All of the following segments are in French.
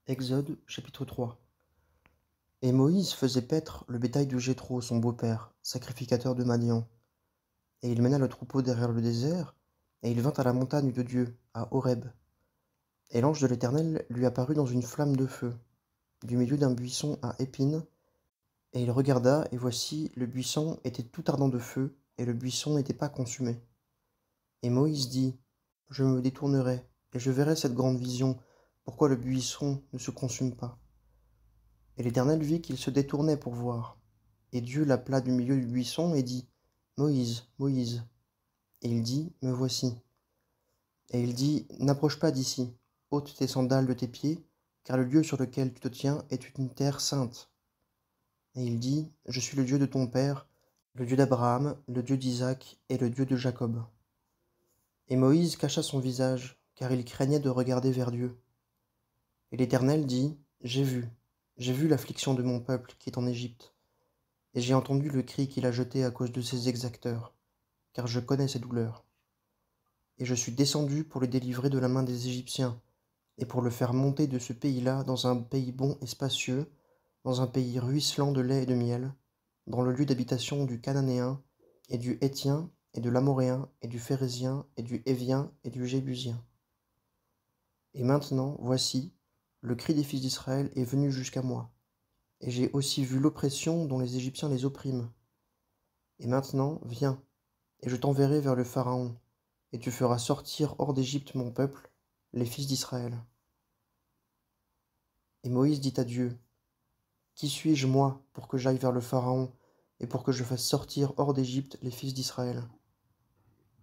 Exode chapitre 3. Et Moïse faisait paître le bétail de Jéthro, son beau-père, sacrificateur de Madian. Et il mena le troupeau derrière le désert, et il vint à la montagne de Dieu, à Horeb. Et l'ange de l'Éternel lui apparut dans une flamme de feu, du milieu d'un buisson à épines, et il regarda, et voici, le buisson était tout ardent de feu, et le buisson n'était pas consumé. Et Moïse dit, Je me détournerai, et je verrai cette grande vision, pourquoi le buisson ne se consume pas. Et l'Éternel vit qu'il se détournait pour voir. Et Dieu l'appela du milieu du buisson et dit, Moïse, Moïse. Et il dit, Me voici. Et il dit, N'approche pas d'ici, ôte tes sandales de tes pieds, car le lieu sur lequel tu te tiens est une terre sainte. Et il dit, Je suis le Dieu de ton père, le Dieu d'Abraham, le Dieu d'Isaac et le Dieu de Jacob. Et Moïse cacha son visage, car il craignait de regarder vers Dieu. Et l'Éternel dit, j'ai vu l'affliction de mon peuple qui est en Égypte. Et j'ai entendu le cri qu'il a jeté à cause de ses exacteurs, car je connais ses douleurs. Et je suis descendu pour le délivrer de la main des Égyptiens, et pour le faire monter de ce pays-là dans un pays bon et spacieux, dans un pays ruisselant de lait et de miel, dans le lieu d'habitation du Cananéen, et du Héthien, et de l'Amoréen, et du Phérézien, et du Hévien, et du Jébusien. Et maintenant, voici, le cri des fils d'Israël est venu jusqu'à moi, et j'ai aussi vu l'oppression dont les Égyptiens les oppriment. Et maintenant, viens, et je t'enverrai vers le Pharaon, et tu feras sortir hors d'Égypte mon peuple, les fils d'Israël. Et Moïse dit à Dieu, Qui suis-je, moi, pour que j'aille vers le Pharaon, et pour que je fasse sortir hors d'Égypte les fils d'Israël?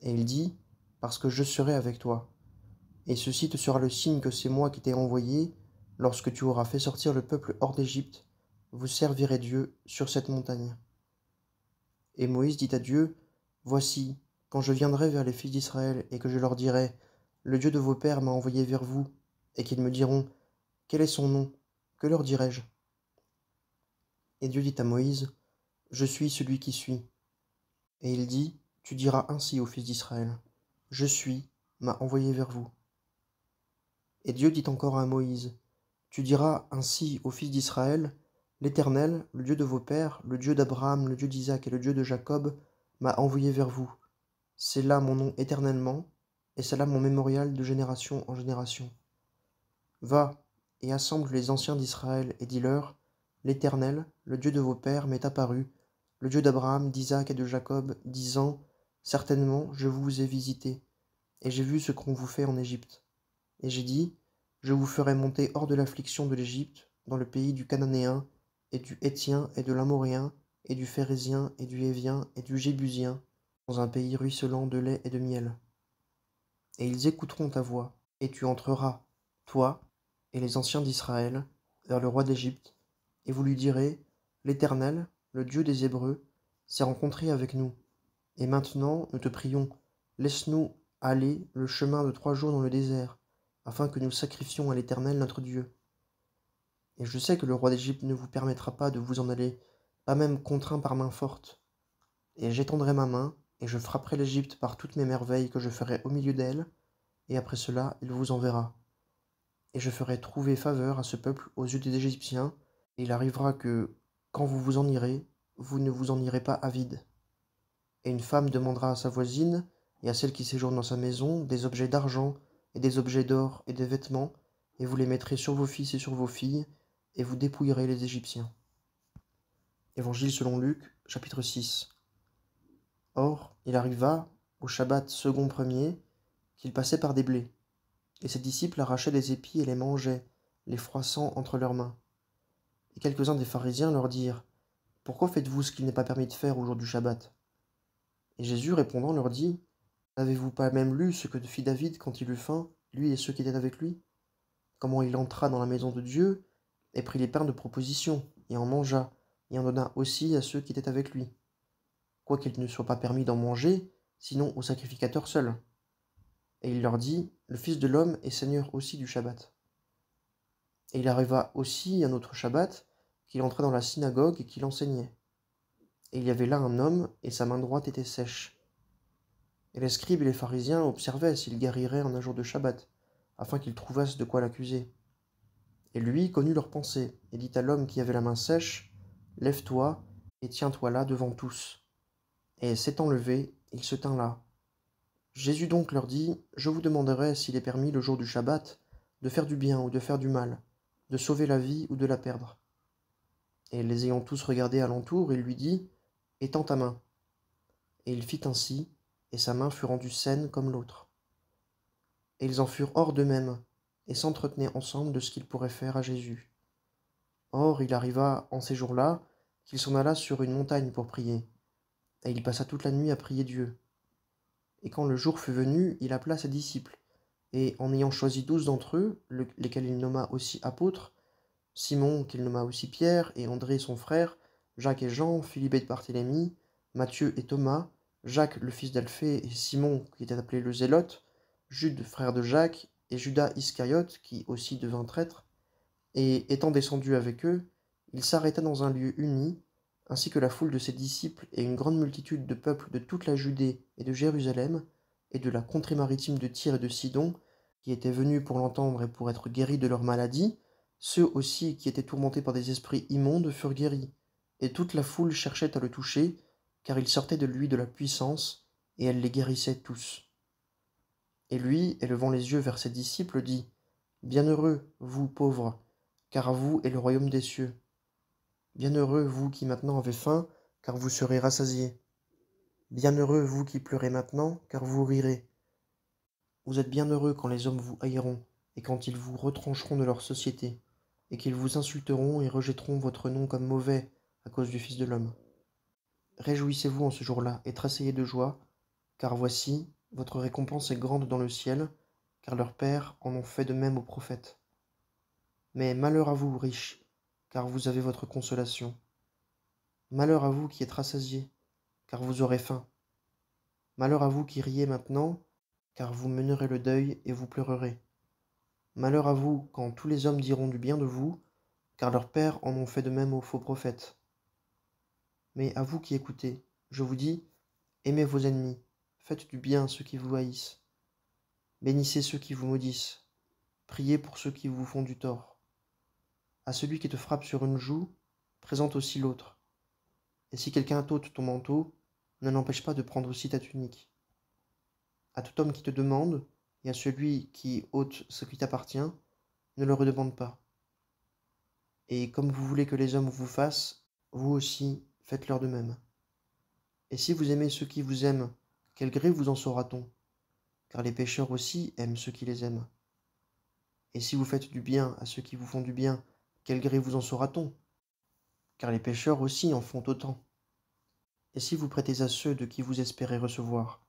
Et il dit, Parce que je serai avec toi. Et ceci te sera le signe que c'est moi qui t'ai envoyé, lorsque tu auras fait sortir le peuple hors d'Égypte, vous servirez Dieu sur cette montagne. Et Moïse dit à Dieu, Voici, quand je viendrai vers les fils d'Israël et que je leur dirai, Le Dieu de vos pères m'a envoyé vers vous, et qu'ils me diront, Quel est son nom? Que leur dirai-je? Et Dieu dit à Moïse, Je suis celui qui suis. Et il dit, Tu diras ainsi aux fils d'Israël, Je suis, m'a envoyé vers vous. Et Dieu dit encore à Moïse, Tu diras ainsi aux fils d'Israël, L'Éternel, le Dieu de vos pères, le Dieu d'Abraham, le Dieu d'Isaac et le Dieu de Jacob, m'a envoyé vers vous. C'est là mon nom éternellement, et c'est là mon mémorial de génération en génération. Va, et assemble les anciens d'Israël, et dis-leur, L'Éternel, le Dieu de vos pères, m'est apparu, le Dieu d'Abraham, d'Isaac et de Jacob, disant, Certainement, je vous ai visité, et j'ai vu ce qu'on vous fait en Égypte. Et j'ai dit, Je vous ferai monter hors de l'affliction de l'Égypte, dans le pays du Cananéen, et du Héthien, et de l'Amoréen, et du Phérézien, et du Hévien, et du Jébusien, dans un pays ruisselant de lait et de miel. Et ils écouteront ta voix, et tu entreras, toi et les anciens d'Israël, vers le roi d'Égypte, et vous lui direz, L'Éternel, le Dieu des Hébreux, s'est rencontré avec nous. Et maintenant, nous te prions, laisse-nous aller le chemin de 3 jours dans le désert, afin que nous sacrifions à l'Éternel notre Dieu. Et je sais que le roi d'Égypte ne vous permettra pas de vous en aller, pas même contraint par main forte. Et j'étendrai ma main, et je frapperai l'Égypte par toutes mes merveilles que je ferai au milieu d'elle, et après cela il vous enverra. Et je ferai trouver faveur à ce peuple aux yeux des Égyptiens, et il arrivera que, quand vous vous en irez, vous ne vous en irez pas avides. Et une femme demandera à sa voisine, et à celle qui séjourne dans sa maison, des objets d'argent, et des objets d'or, et des vêtements, et vous les mettrez sur vos fils et sur vos filles, et vous dépouillerez les Égyptiens. Évangile selon Luc, chapitre 6. Or, il arriva, au Shabbat second premier, qu'il passait par des blés. Et ses disciples arrachaient des épis et les mangeaient, les froissant entre leurs mains. Et quelques-uns des pharisiens leur dirent, Pourquoi faites-vous ce qu'il n'est pas permis de faire au jour du Shabbat? Et Jésus répondant leur dit, N'avez-vous pas même lu ce que fit David quand il eut faim, lui et ceux qui étaient avec lui? Comment il entra dans la maison de Dieu, et prit les pains de proposition, et en mangea, et en donna aussi à ceux qui étaient avec lui. Quoiqu'il ne soit pas permis d'en manger, sinon aux sacrificateurs seuls. Et il leur dit, Le Fils de l'homme est Seigneur aussi du Shabbat. Et il arriva aussi un autre Shabbat, qu'il entra dans la synagogue et qu'il enseignait. Et il y avait là un homme, et sa main droite était sèche. Et les scribes et les pharisiens observaient s'il guérirait en un jour de Shabbat, afin qu'ils trouvassent de quoi l'accuser. Et lui connut leurs pensées, et dit à l'homme qui avait la main sèche, lève-toi, et tiens-toi là devant tous. Et s'étant levé, il se tint là. Jésus donc leur dit, je vous demanderai s'il est permis le jour du Shabbat de faire du bien ou de faire du mal, de sauver la vie ou de la perdre. Et les ayant tous regardés alentour, il lui dit, étends ta main. Et il fit ainsi, et sa main fut rendue saine comme l'autre. Et ils en furent hors d'eux-mêmes, et s'entretenaient ensemble de ce qu'ils pourraient faire à Jésus. Or il arriva en ces jours-là qu'il s'en alla sur une montagne pour prier, et il passa toute la nuit à prier Dieu. Et quand le jour fut venu, il appela ses disciples, et en ayant choisi 12 d'entre eux, lesquels il nomma aussi apôtres, Simon qu'il nomma aussi Pierre, et André son frère, Jacques et Jean, Philippe et Barthélemy, Matthieu et Thomas, Jacques le fils d'Alphée et Simon qui était appelé le Zélote, Jude frère de Jacques, et Judas Iscariote qui aussi devint traître. Et étant descendu avec eux, il s'arrêta dans un lieu uni, ainsi que la foule de ses disciples et une grande multitude de peuples de toute la Judée et de Jérusalem, et de la contrée maritime de Tyr et de Sidon, qui étaient venus pour l'entendre et pour être guéris de leur maladie. Ceux aussi qui étaient tourmentés par des esprits immondes furent guéris, et toute la foule cherchait à le toucher, car il sortait de lui de la puissance, et elle les guérissait tous. Et lui, élevant les yeux vers ses disciples, dit, bienheureux, vous pauvres, car à vous est le royaume des cieux. Bienheureux, vous qui maintenant avez faim, car vous serez rassasiés. Bienheureux, vous qui pleurez maintenant, car vous rirez. Vous êtes bienheureux quand les hommes vous haïront, et quand ils vous retrancheront de leur société, et qu'ils vous insulteront et rejetteront votre nom comme mauvais à cause du Fils de l'homme. Réjouissez-vous en ce jour-là, et tressaillez de joie, car voici, votre récompense est grande dans le ciel, car leurs pères en ont fait de même aux prophètes. Mais malheur à vous, riches, car vous avez votre consolation. Malheur à vous qui êtes rassasiés, car vous aurez faim. Malheur à vous qui riez maintenant, car vous mènerez le deuil et vous pleurerez. Malheur à vous quand tous les hommes diront du bien de vous, car leurs pères en ont fait de même aux faux prophètes. Mais à vous qui écoutez, je vous dis, aimez vos ennemis, faites du bien à ceux qui vous haïssent. Bénissez ceux qui vous maudissent, priez pour ceux qui vous font du tort. À celui qui te frappe sur une joue, présente aussi l'autre. Et si quelqu'un t'ôte ton manteau, ne l'empêche pas de prendre aussi ta tunique. À tout homme qui te demande, et à celui qui ôte ce qui t'appartient, ne le redemande pas. Et comme vous voulez que les hommes vous fassent, vous aussi faites-leur de même. Et si vous aimez ceux qui vous aiment, quel gré vous en saura-t-on? Car les pécheurs aussi aiment ceux qui les aiment. Et si vous faites du bien à ceux qui vous font du bien, quel gré vous en saura-t-on? Car les pécheurs aussi en font autant. Et si vous prêtez à ceux de qui vous espérez recevoir,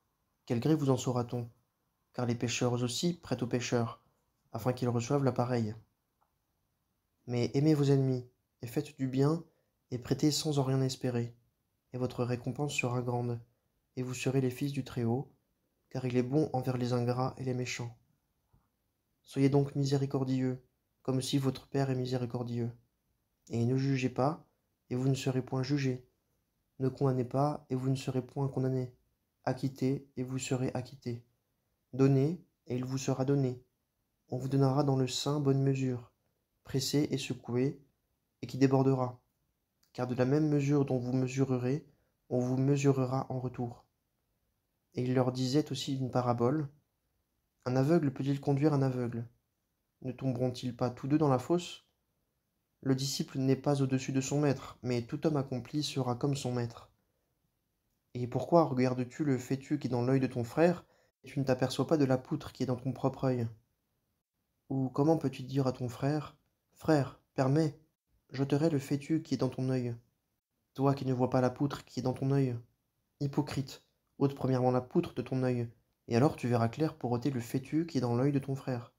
quel gré vous en saura-t-on? Car les pécheurs aussi prêtent aux pécheurs, afin qu'ils reçoivent la pareille. Mais aimez vos ennemis, et faites du bien, et prêtez sans en rien espérer, et votre récompense sera grande, et vous serez les fils du Très-Haut, car il est bon envers les ingrats et les méchants. Soyez donc miséricordieux, comme aussi votre Père est miséricordieux. Et ne jugez pas, et vous ne serez point jugés. Ne condamnez pas, et vous ne serez point condamnés. Acquittez, et vous serez acquittés. Donnez, et il vous sera donné. On vous donnera dans le sein bonne mesure, pressée et secouée, et qui débordera. Car de la même mesure dont vous mesurerez, on vous mesurera en retour. Et il leur disait aussi une parabole. Un aveugle peut-il conduire un aveugle? Ne tomberont-ils pas tous deux dans la fosse? Le disciple n'est pas au-dessus de son maître, mais tout homme accompli sera comme son maître. Et pourquoi regardes-tu le fétu qui est dans l'œil de ton frère, et tu ne t'aperçois pas de la poutre qui est dans ton propre œil? Ou comment peux-tu dire à ton frère, frère, permets, j'ôterai le fétu qui est dans ton œil, toi qui ne vois pas la poutre qui est dans ton œil? Hypocrite, ôte premièrement la poutre de ton œil, et alors tu verras clair pour ôter le fétu qui est dans l'œil de ton frère.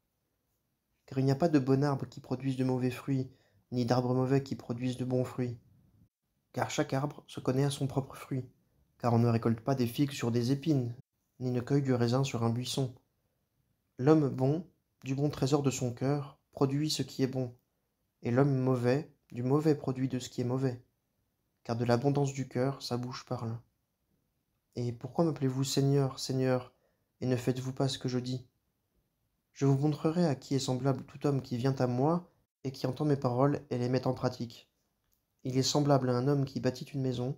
Car il n'y a pas de bon arbre qui produise de mauvais fruits, ni d'arbre mauvais qui produise de bons fruits. Car chaque arbre se connaît à son propre fruit, car on ne récolte pas des figues sur des épines, ni ne cueille du raisin sur un buisson. L'homme bon, du bon trésor de son cœur, produit ce qui est bon, et l'homme mauvais, du mauvais produit de ce qui est mauvais, car de l'abondance du cœur sa bouche parle. Et pourquoi m'appelez-vous Seigneur, Seigneur, et ne faites-vous pas ce que je dis? Je vous montrerai à qui est semblable tout homme qui vient à moi, et qui entend mes paroles et les met en pratique. Il est semblable à un homme qui bâtit une maison,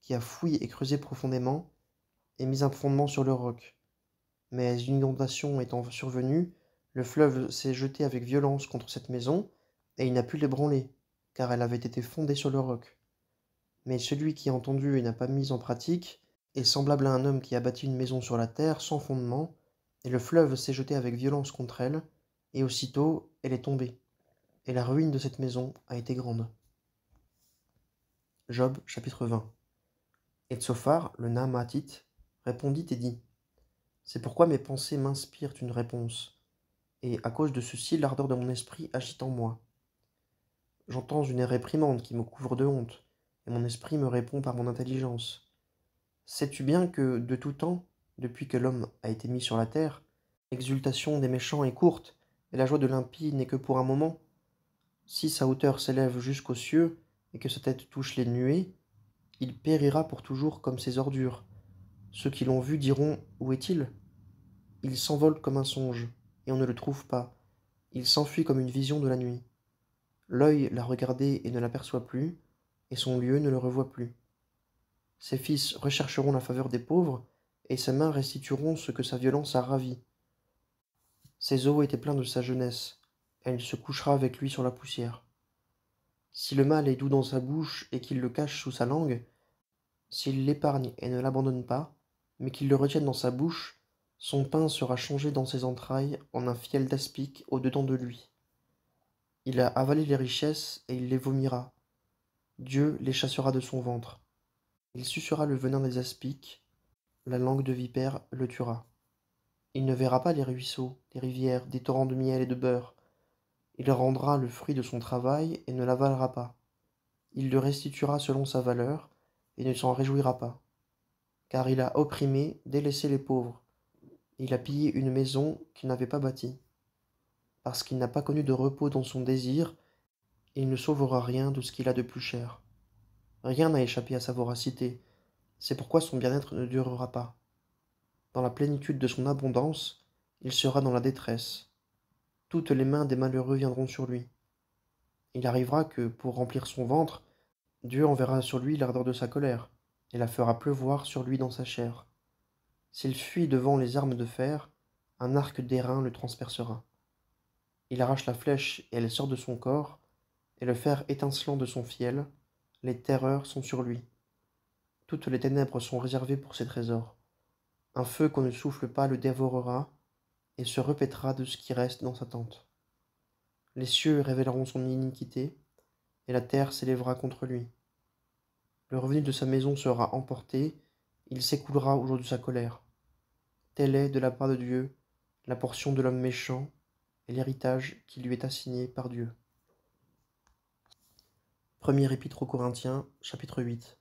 qui a fouillé et creusé profondément, et mis un fondement sur le roc. Mais une inondation étant survenue, le fleuve s'est jeté avec violence contre cette maison, et il n'a pu l'ébranler, car elle avait été fondée sur le roc. Mais celui qui a entendu et n'a pas mis en pratique est semblable à un homme qui a bâti une maison sur la terre sans fondement, et le fleuve s'est jeté avec violence contre elle, et aussitôt elle est tombée, et la ruine de cette maison a été grande. Job chapitre 20. Et Tsophar, le Naamathite, répondit et dit: C'est pourquoi mes pensées m'inspirent une réponse, et à cause de ceci l'ardeur de mon esprit agit en moi. J'entends une réprimande qui me couvre de honte, et mon esprit me répond par mon intelligence. Sais-tu bien que, de tout temps, depuis que l'homme a été mis sur la terre, l'exultation des méchants est courte, et la joie de l'impie n'est que pour un moment? Si sa hauteur s'élève jusqu'aux cieux, et que sa tête touche les nuées, il périra pour toujours comme ses ordures. Ceux qui l'ont vu diront: Où est-il? Il s'envole comme un songe, et on ne le trouve pas. Il s'enfuit comme une vision de la nuit. L'œil l'a regardé et ne l'aperçoit plus, et son lieu ne le revoit plus. Ses fils rechercheront la faveur des pauvres, et ses mains restitueront ce que sa violence a ravi. Ses os étaient pleins de sa jeunesse, elle se couchera avec lui sur la poussière. Si le mal est doux dans sa bouche et qu'il le cache sous sa langue, s'il l'épargne et ne l'abandonne pas, mais qu'il le retienne dans sa bouche, son pain sera changé dans ses entrailles en un fiel d'aspic au-dedans de lui. Il a avalé les richesses et il les vomira. Dieu les chassera de son ventre. Il sucera le venin des aspics, la langue de vipère le tuera. Il ne verra pas les ruisseaux, des rivières, des torrents de miel et de beurre. Il rendra le fruit de son travail et ne l'avalera pas. Il le restituera selon sa valeur et ne s'en réjouira pas. Car il a opprimé, délaissé les pauvres. Il a pillé une maison qu'il n'avait pas bâtie. Parce qu'il n'a pas connu de repos dans son désir, il ne sauvera rien de ce qu'il a de plus cher. Rien n'a échappé à sa voracité, c'est pourquoi son bien-être ne durera pas. Dans la plénitude de son abondance, il sera dans la détresse. Toutes les mains des malheureux viendront sur lui. Il arrivera que, pour remplir son ventre, Dieu enverra sur lui l'ardeur de sa colère, et la fera pleuvoir sur lui dans sa chair. S'il fuit devant les armes de fer, un arc d'airain le transpercera. Il arrache la flèche et elle sort de son corps, et le fer étincelant de son fiel, les terreurs sont sur lui. Toutes les ténèbres sont réservées pour ses trésors. Un feu qu'on ne souffle pas le dévorera, et se repaîtra de ce qui reste dans sa tente. Les cieux révéleront son iniquité, et la terre s'élèvera contre lui. Le revenu de sa maison sera emporté, il s'écoulera au jour de sa colère. Telle est, de la part de Dieu, la portion de l'homme méchant, et l'héritage qui lui est assigné par Dieu. Premier épître aux Corinthiens, chapitre 8.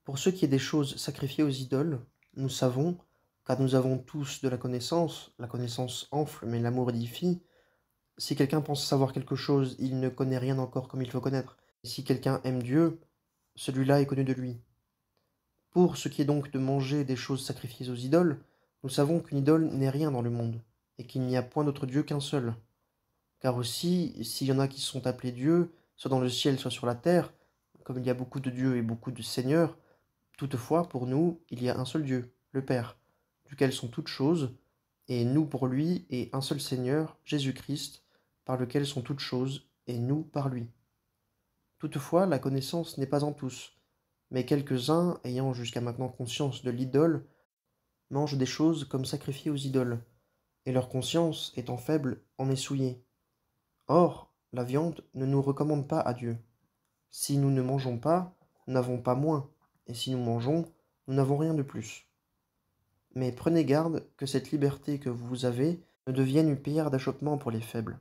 Pour ce qui est des choses sacrifiées aux idoles, nous savons, car nous avons tous de la connaissance enfle, mais l'amour édifie. Si quelqu'un pense savoir quelque chose, il ne connaît rien encore comme il faut connaître. Et si quelqu'un aime Dieu, celui-là est connu de lui. Pour ce qui est donc de manger des choses sacrifiées aux idoles, nous savons qu'une idole n'est rien dans le monde, et qu'il n'y a point d'autre Dieu qu'un seul. Car aussi, s'il y en a qui sont appelés dieux, soit dans le ciel, soit sur la terre, comme il y a beaucoup de dieux et beaucoup de seigneurs, toutefois, pour nous, il y a un seul Dieu, le Père, duquel sont toutes choses, et nous pour lui, et un seul Seigneur, Jésus-Christ, par lequel sont toutes choses, et nous par lui. Toutefois, la connaissance n'est pas en tous, mais quelques-uns, ayant jusqu'à maintenant conscience de l'idole, mangent des choses comme sacrifiées aux idoles, et leur conscience, étant faible, en est souillée. Or, la viande ne nous recommande pas à Dieu. Si nous ne mangeons pas, nous n'avons pas moins, et si nous mangeons, nous n'avons rien de plus. Mais prenez garde que cette liberté que vous avez ne devienne une pierre d'achoppement pour les faibles.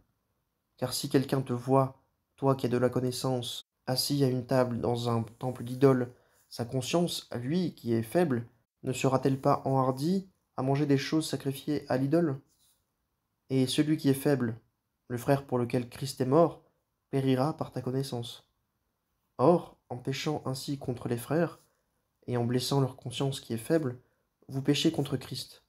Car si quelqu'un te voit, toi qui as de la connaissance, assis à une table dans un temple d'idole, sa conscience, à lui qui est faible, ne sera-t-elle pas enhardie à manger des choses sacrifiées à l'idole? Et celui qui est faible, le frère pour lequel Christ est mort, périra par ta connaissance. Or, en péchant ainsi contre les frères, et en blessant leur conscience qui est faible, vous péchez contre Christ.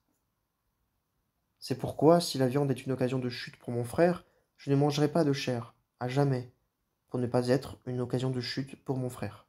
C'est pourquoi, si la viande est une occasion de chute pour mon frère, je ne mangerai pas de chair, à jamais, pour ne pas être une occasion de chute pour mon frère.